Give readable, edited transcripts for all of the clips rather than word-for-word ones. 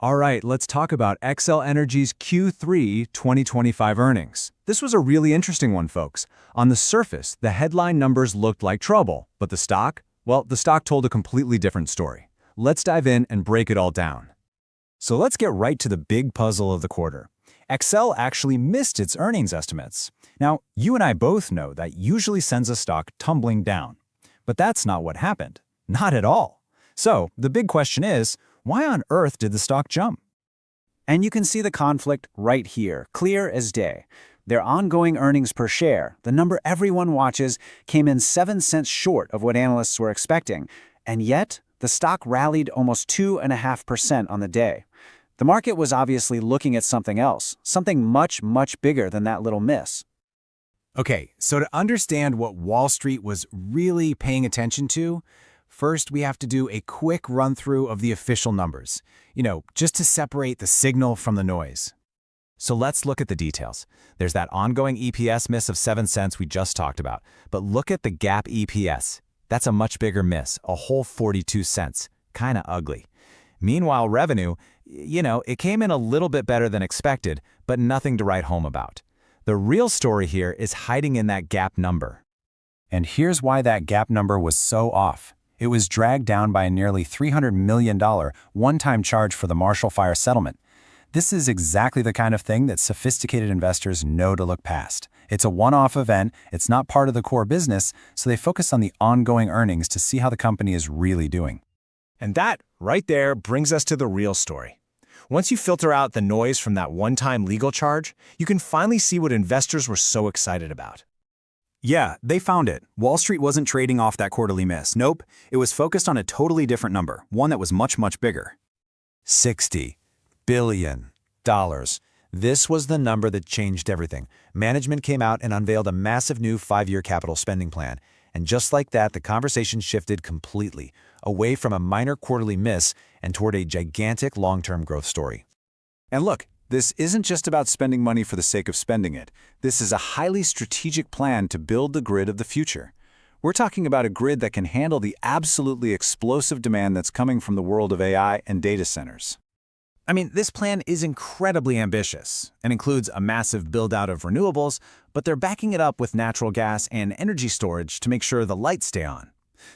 All right, let's talk about Xcel Energy's Q3 2025 earnings. This was a really interesting one, folks. On the surface, the headline numbers looked like trouble, but the stock? Well, the stock told a completely different story. Let's dive in and break it all down. So let's get right to the big puzzle of the quarter. Xcel actually missed its earnings estimates. Now, you and I both know that usually sends a stock tumbling down. But that's not what happened. Not at all. So, the big question is, why on earth did the stock jump? And you can see the conflict right here, clear as day. Their ongoing earnings per share, the number everyone watches, came in 7 cents short of what analysts were expecting. And yet, the stock rallied almost 2.5% on the day. The market was obviously looking at something else, something much, much bigger than that little miss. Okay, so to understand what Wall Street was really paying attention to, first we have to do a quick run-through of the official numbers, just to separate the signal from the noise. So let's look at the details. There's that ongoing EPS miss of 7 cents we just talked about, but look at the GAAP EPS. That's a much bigger miss, a whole 42 cents. Kinda ugly. Meanwhile, revenue, it came in a little bit better than expected, but nothing to write home about. The real story here is hiding in that GAAP number. And here's why that GAAP number was so off. It was dragged down by a nearly $300 million one-time charge for the Marshall Fire settlement. This is exactly the kind of thing that sophisticated investors know to look past. It's a one-off event, it's not part of the core business, so they focus on the ongoing earnings to see how the company is really doing. And that, right there, brings us to the real story. Once you filter out the noise from that one-time legal charge, you can finally see what investors were so excited about. Yeah, they found it. Wall Street wasn't trading off that quarterly miss. Nope, it was focused on a totally different number, one that was much, much bigger. $60 billion. This was the number that changed everything. Management came out and unveiled a massive new 5-year capital spending plan. And just like that, the conversation shifted completely, away from a minor quarterly miss and toward a gigantic long-term growth story. And look, this isn't just about spending money for the sake of spending it. This is a highly strategic plan to build the grid of the future. We're talking about a grid that can handle the absolutely explosive demand that's coming from the world of AI and data centers. I mean, this plan is incredibly ambitious and includes a massive build-out of renewables, but they're backing it up with natural gas and energy storage to make sure the lights stay on.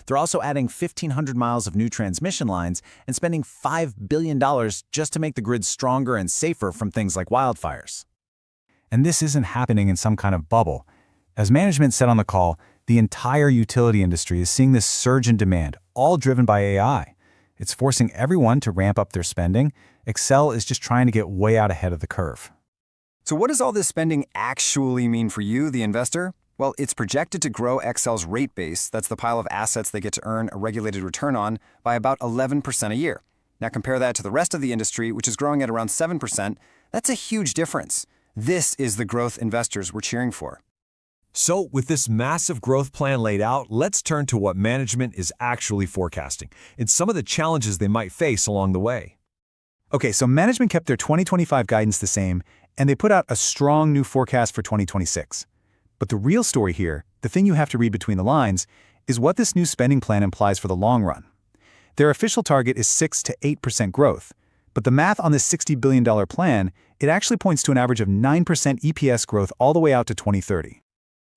They're also adding 1,500 miles of new transmission lines and spending $5 billion just to make the grid stronger and safer from things like wildfires. And this isn't happening in some kind of bubble. As management said on the call, the entire utility industry is seeing this surge in demand, all driven by AI. It's forcing everyone to ramp up their spending. Xcel is just trying to get way out ahead of the curve. So what does all this spending actually mean for you, the investor? Well, it's projected to grow Xcel's rate base, that's the pile of assets they get to earn a regulated return on, by about 11% a year. Now compare that to the rest of the industry, which is growing at around 7%. That's a huge difference. This is the growth investors were cheering for. So, with this massive growth plan laid out, let's turn to what management is actually forecasting and some of the challenges they might face along the way. Okay, so management kept their 2025 guidance the same, and they put out a strong new forecast for 2026. But the real story here, the thing you have to read between the lines, is what this new spending plan implies for the long run. Their official target is 6 to 8% growth, but the math on this $60 billion plan, it actually points to an average of 9% EPS growth all the way out to 2030.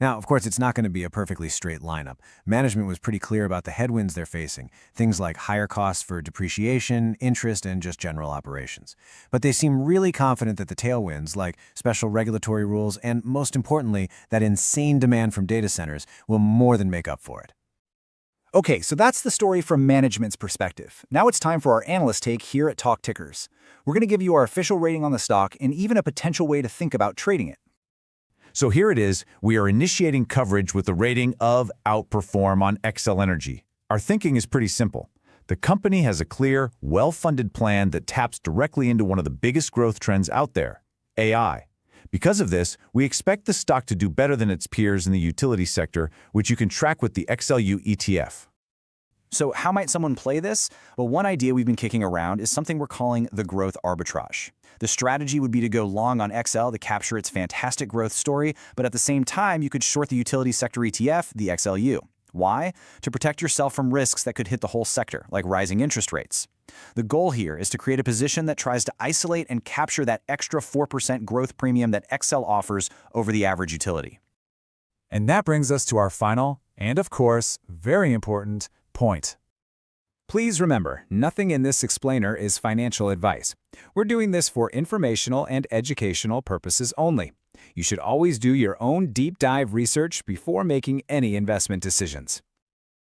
Now, of course, it's not going to be a perfectly straight lineup. Management was pretty clear about the headwinds they're facing, things like higher costs for depreciation, interest, and just general operations. But they seem really confident that the tailwinds, like special regulatory rules and, most importantly, that insane demand from data centers, will more than make up for it. Okay, so that's the story from management's perspective. Now it's time for our analyst take here at Talk Tickers. We're going to give you our official rating on the stock and even a potential way to think about trading it. So here it is, we are initiating coverage with a rating of outperform on Xcel Energy. Our thinking is pretty simple. The company has a clear, well-funded plan that taps directly into one of the biggest growth trends out there, AI. Because of this, we expect the stock to do better than its peers in the utility sector, which you can track with the XLU ETF. So how might someone play this? Well, one idea we've been kicking around is something we're calling the growth arbitrage. The strategy would be to go long on Xcel to capture its fantastic growth story, but at the same time, you could short the utility sector ETF, the XLU. Why? To protect yourself from risks that could hit the whole sector, like rising interest rates. The goal here is to create a position that tries to isolate and capture that extra 4% growth premium that Xcel offers over the average utility. And that brings us to our final, and of course, very important, point. Please remember, nothing in this explainer is financial advice. We're doing this for informational and educational purposes only. You should always do your own deep dive research before making any investment decisions.